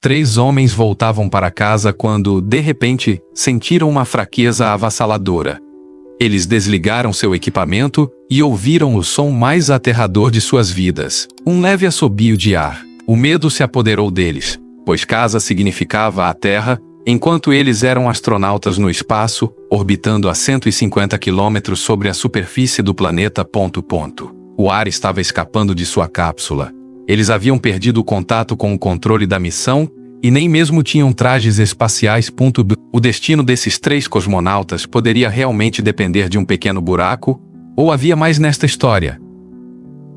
3 homens voltavam para casa quando, de repente, sentiram uma fraqueza avassaladora. Eles desligaram seu equipamento e ouviram o som mais aterrador de suas vidas. Um leve assobio de ar. O medo se apoderou deles, pois casa significava a Terra, enquanto eles eram astronautas no espaço, orbitando a 150 quilômetros sobre a superfície do planeta. O ar estava escapando de sua cápsula. Eles haviam perdido o contato com o controle da missão e nem mesmo tinham trajes espaciais. O destino desses 3 cosmonautas poderia realmente depender de um pequeno buraco, ou havia mais nesta história?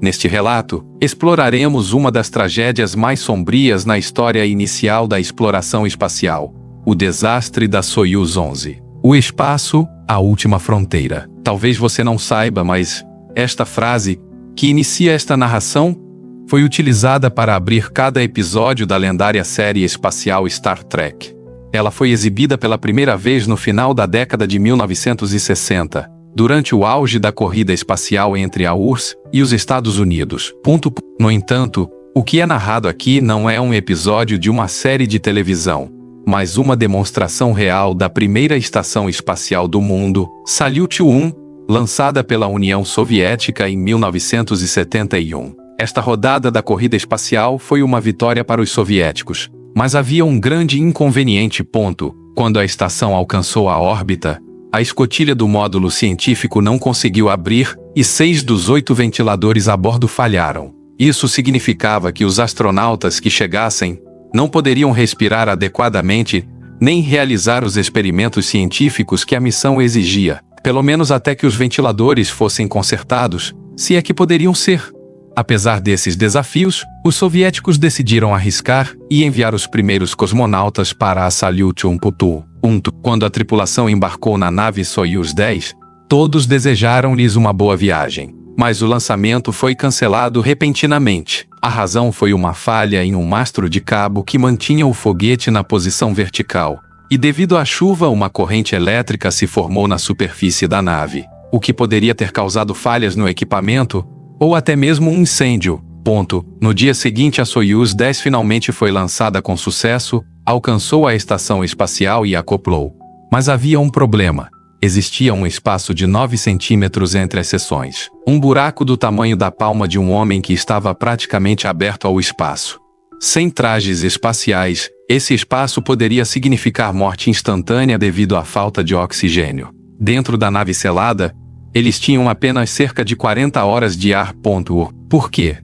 Neste relato, exploraremos uma das tragédias mais sombrias na história inicial da exploração espacial: o desastre da Soyuz 11. O espaço, a última fronteira. Talvez você não saiba, mas esta frase, que inicia esta narração, foi utilizada para abrir cada episódio da lendária série espacial Star Trek. Ela foi exibida pela primeira vez no final da década de 1960, durante o auge da corrida espacial entre a URSS e os Estados Unidos. No entanto, o que é narrado aqui não é um episódio de uma série de televisão, mas uma demonstração real da primeira estação espacial do mundo, Salyut 1, lançada pela União Soviética em 1971. Esta rodada da corrida espacial foi uma vitória para os soviéticos, mas havia um grande inconveniente. Quando a estação alcançou a órbita, a escotilha do módulo científico não conseguiu abrir e 6 dos 8 ventiladores a bordo falharam. Isso significava que os astronautas que chegassem não poderiam respirar adequadamente nem realizar os experimentos científicos que a missão exigia, pelo menos até que os ventiladores fossem consertados, se é que poderiam ser. Apesar desses desafios, os soviéticos decidiram arriscar e enviar os primeiros cosmonautas para a Salyut 1. Quando a tripulação embarcou na nave Soyuz 10, todos desejaram-lhes uma boa viagem. Mas o lançamento foi cancelado repentinamente. A razão foi uma falha em um mastro de cabo que mantinha o foguete na posição vertical. E devido à chuva, uma corrente elétrica se formou na superfície da nave, o que poderia ter causado falhas no equipamento, ou até mesmo um incêndio. No dia seguinte, a Soyuz 10 finalmente foi lançada com sucesso, alcançou a estação espacial e acoplou. Mas havia um problema. Existia um espaço de 9 centímetros entre as seções. Um buraco do tamanho da palma de um homem que estava praticamente aberto ao espaço. Sem trajes espaciais, esse espaço poderia significar morte instantânea devido à falta de oxigênio. Dentro da nave selada, eles tinham apenas cerca de 40 horas de ar. Por quê?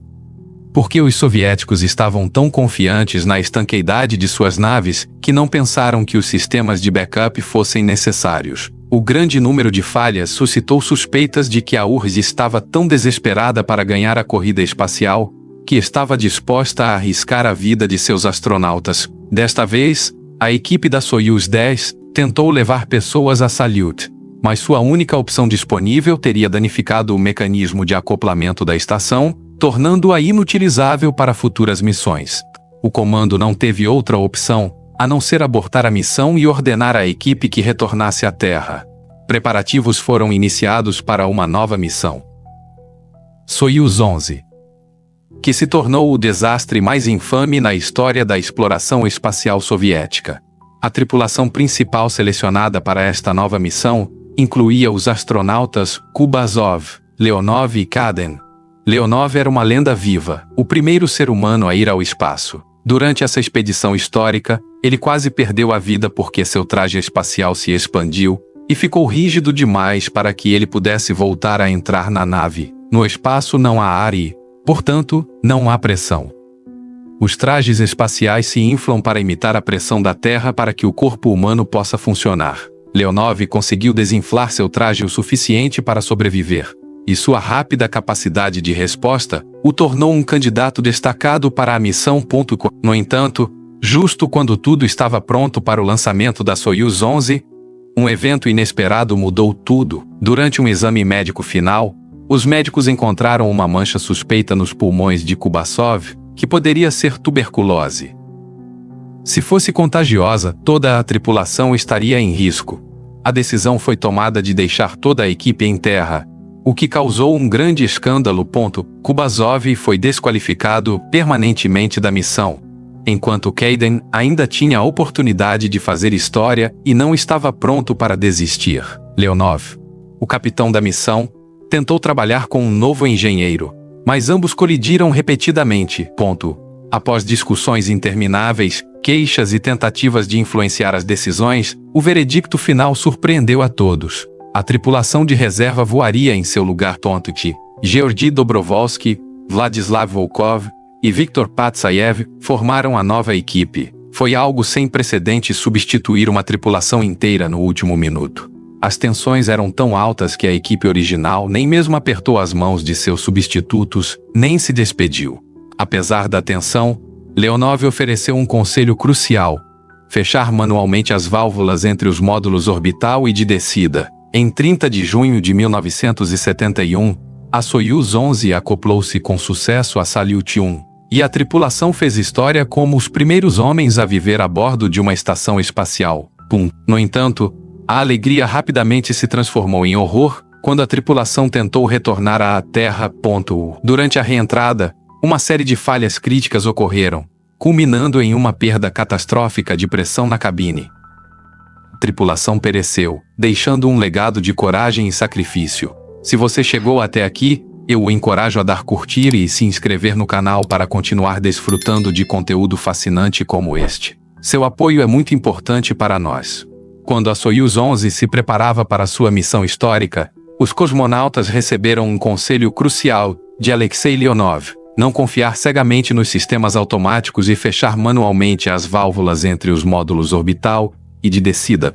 Porque os soviéticos estavam tão confiantes na estanqueidade de suas naves que não pensaram que os sistemas de backup fossem necessários. O grande número de falhas suscitou suspeitas de que a URSS estava tão desesperada para ganhar a corrida espacial que estava disposta a arriscar a vida de seus astronautas. Desta vez, a equipe da Soyuz 10 tentou levar pessoas a Salyut, mas sua única opção disponível teria danificado o mecanismo de acoplamento da estação, tornando-a inutilizável para futuras missões. O comando não teve outra opção, a não ser abortar a missão e ordenar à equipe que retornasse à Terra. Preparativos foram iniciados para uma nova missão. Soyuz 11, que se tornou o desastre mais infame na história da exploração espacial soviética. A tripulação principal selecionada para esta nova missão incluía os astronautas Kubasov, Leonov e Kaden. Leonov era uma lenda viva, o primeiro ser humano a ir ao espaço. Durante essa expedição histórica, ele quase perdeu a vida porque seu traje espacial se expandiu e ficou rígido demais para que ele pudesse voltar a entrar na nave. No espaço não há ar e, portanto, não há pressão. Os trajes espaciais se inflam para imitar a pressão da Terra para que o corpo humano possa funcionar. Leonov conseguiu desinflar seu traje o suficiente para sobreviver, e sua rápida capacidade de resposta o tornou um candidato destacado para a missão. No entanto, justo quando tudo estava pronto para o lançamento da Soyuz 11, um evento inesperado mudou tudo. Durante um exame médico final, os médicos encontraram uma mancha suspeita nos pulmões de Kubasov, que poderia ser tuberculose. Se fosse contagiosa, toda a tripulação estaria em risco. A decisão foi tomada de deixar toda a equipe em terra, o que causou um grande escândalo. Kubasov foi desqualificado permanentemente da missão. enquanto Kayden ainda tinha a oportunidade de fazer história e não estava pronto para desistir. Leonov, o capitão da missão, tentou trabalhar com um novo engenheiro, mas ambos colidiram repetidamente. Após discussões intermináveis, queixas e tentativas de influenciar as decisões, o veredicto final surpreendeu a todos. A tripulação de reserva voaria em seu lugar. Georgi Dobrovolsky, Vladislav Volkov e Viktor Patsayev formaram a nova equipe. Foi algo sem precedentes substituir uma tripulação inteira no último minuto. As tensões eram tão altas que a equipe original nem mesmo apertou as mãos de seus substitutos, nem se despediu. Apesar da tensão, Leonov ofereceu um conselho crucial: fechar manualmente as válvulas entre os módulos orbital e de descida. Em 30 de junho de 1971, a Soyuz 11 acoplou-se com sucesso a Salyut 1, e a tripulação fez história como os primeiros homens a viver a bordo de uma estação espacial. No entanto, a alegria rapidamente se transformou em horror quando a tripulação tentou retornar à Terra. Durante a reentrada, uma série de falhas críticas ocorreram, culminando em uma perda catastrófica de pressão na cabine. A tripulação pereceu, deixando um legado de coragem e sacrifício. Se você chegou até aqui, eu o encorajo a dar curtir e se inscrever no canal para continuar desfrutando de conteúdo fascinante como este. Seu apoio é muito importante para nós. Quando a Soyuz 11 se preparava para sua missão histórica, os cosmonautas receberam um conselho crucial de Alexei Leonov: não confiar cegamente nos sistemas automáticos e fechar manualmente as válvulas entre os módulos orbital e de descida.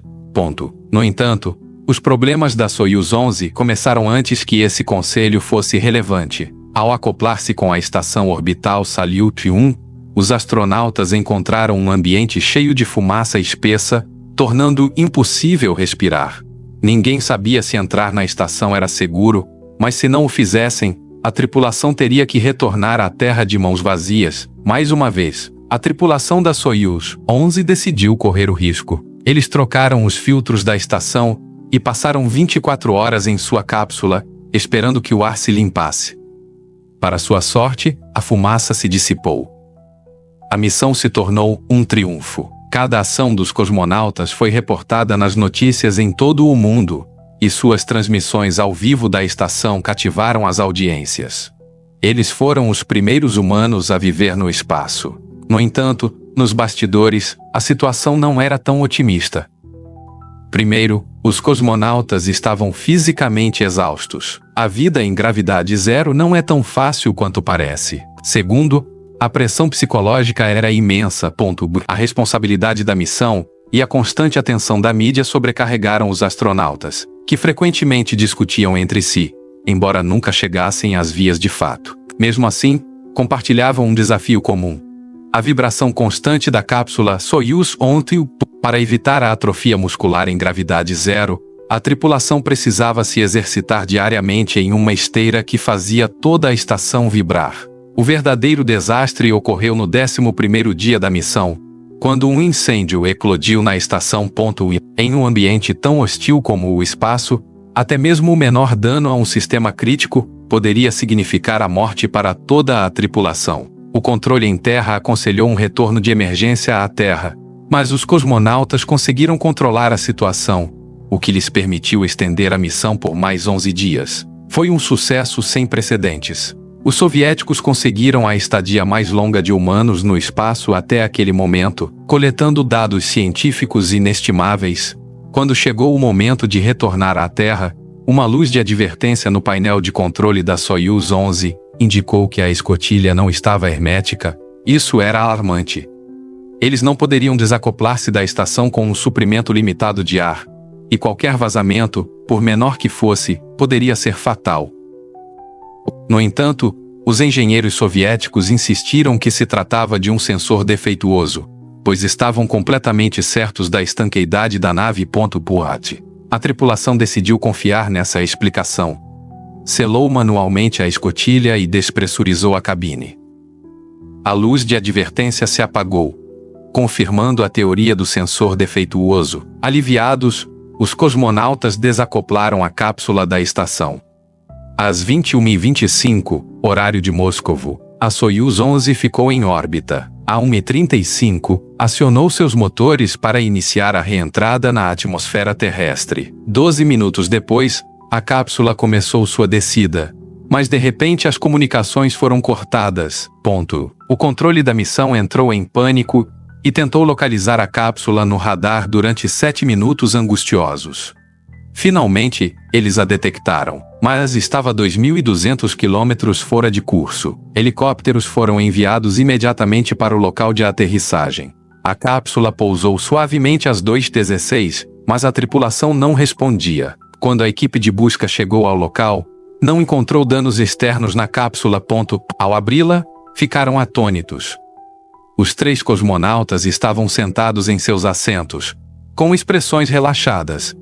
No entanto, os problemas da Soyuz 11 começaram antes que esse conselho fosse relevante. Ao acoplar-se com a estação orbital Salyut 1, os astronautas encontraram um ambiente cheio de fumaça espessa, tornando impossível respirar. Ninguém sabia se entrar na estação era seguro, mas se não o fizessem, a tripulação teria que retornar à Terra de mãos vazias. Mais uma vez, a tripulação da Soyuz 11 decidiu correr o risco. Eles trocaram os filtros da estação e passaram 24 horas em sua cápsula, esperando que o ar se limpasse. Para sua sorte, a fumaça se dissipou. A missão se tornou um triunfo. Cada ação dos cosmonautas foi reportada nas notícias em todo o mundo, e suas transmissões ao vivo da estação cativaram as audiências. Eles foram os primeiros humanos a viver no espaço. No entanto, nos bastidores, a situação não era tão otimista. Primeiro, os cosmonautas estavam fisicamente exaustos. A vida em gravidade zero não é tão fácil quanto parece. Segundo, a pressão psicológica era imensa. A responsabilidade da missão e a constante atenção da mídia sobrecarregaram os astronautas, que frequentemente discutiam entre si, embora nunca chegassem às vias de fato. Mesmo assim, compartilhavam um desafio comum: a vibração constante da cápsula Soyuz 11. Para evitar a atrofia muscular em gravidade zero, a tripulação precisava se exercitar diariamente em uma esteira que fazia toda a estação vibrar. O verdadeiro desastre ocorreu no 11º dia da missão, quando um incêndio eclodiu na estação. Em um ambiente tão hostil como o espaço, até mesmo o menor dano a um sistema crítico poderia significar a morte para toda a tripulação. O controle em terra aconselhou um retorno de emergência à Terra, mas os cosmonautas conseguiram controlar a situação, o que lhes permitiu estender a missão por mais 11 dias. Foi um sucesso sem precedentes. Os soviéticos conseguiram a estadia mais longa de humanos no espaço até aquele momento, coletando dados científicos inestimáveis. Quando chegou o momento de retornar à Terra, uma luz de advertência no painel de controle da Soyuz 11 indicou que a escotilha não estava hermética. Isso era alarmante. Eles não poderiam desacoplar-se da estação com um suprimento limitado de ar, e qualquer vazamento, por menor que fosse, poderia ser fatal. No entanto, os engenheiros soviéticos insistiram que se tratava de um sensor defeituoso, pois estavam completamente certos da estanqueidade da nave. A tripulação decidiu confiar nessa explicação. Selou manualmente a escotilha e despressurizou a cabine. A luz de advertência se apagou, confirmando a teoria do sensor defeituoso. Aliviados, os cosmonautas desacoplaram a cápsula da estação. Às 21h25, horário de Moscou, a Soyuz 11 ficou em órbita. A 1h35, acionou seus motores para iniciar a reentrada na atmosfera terrestre. 12 minutos depois, a cápsula começou sua descida. Mas de repente as comunicações foram cortadas. O controle da missão entrou em pânico e tentou localizar a cápsula no radar durante 7 minutos angustiosos. Finalmente, eles a detectaram, mas estava a 2.200 quilômetros fora de curso. Helicópteros foram enviados imediatamente para o local de aterrissagem. A cápsula pousou suavemente às 2h16, mas a tripulação não respondia. Quando a equipe de busca chegou ao local, não encontrou danos externos na cápsula. Ao abri-la, ficaram atônitos. Os 3 cosmonautas estavam sentados em seus assentos, com expressões relaxadas,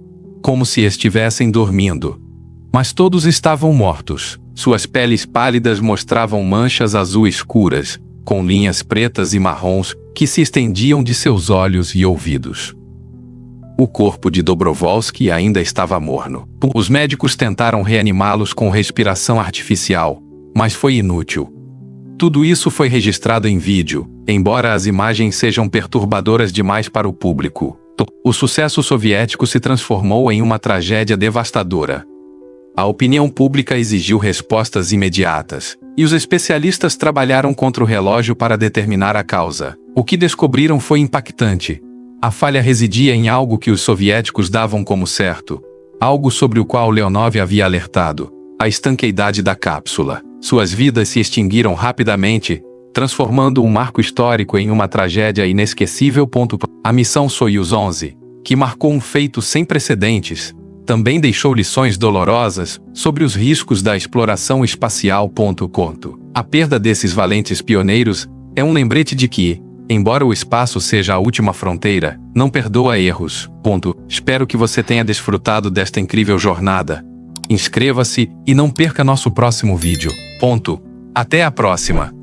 como se estivessem dormindo. Mas todos estavam mortos. Suas peles pálidas mostravam manchas azul escuras, com linhas pretas e marrons que se estendiam de seus olhos e ouvidos. O corpo de Dobrovolsky ainda estava morno. Os médicos tentaram reanimá-los com respiração artificial, mas foi inútil. Tudo isso foi registrado em vídeo, embora as imagens sejam perturbadoras demais para o público. O sucesso soviético se transformou em uma tragédia devastadora. A opinião pública exigiu respostas imediatas, e os especialistas trabalharam contra o relógio para determinar a causa. O que descobriram foi impactante. A falha residia em algo que os soviéticos davam como certo, algo sobre o qual Leonov havia alertado: a estanqueidade da cápsula. Suas vidas se extinguiram rapidamente, transformando um marco histórico em uma tragédia inesquecível. A missão Soyuz 11, que marcou um feito sem precedentes, também deixou lições dolorosas sobre os riscos da exploração espacial. A perda desses valentes pioneiros é um lembrete de que, embora o espaço seja a última fronteira, não perdoa erros. Espero que você tenha desfrutado desta incrível jornada. Inscreva-se e não perca nosso próximo vídeo. Até a próxima!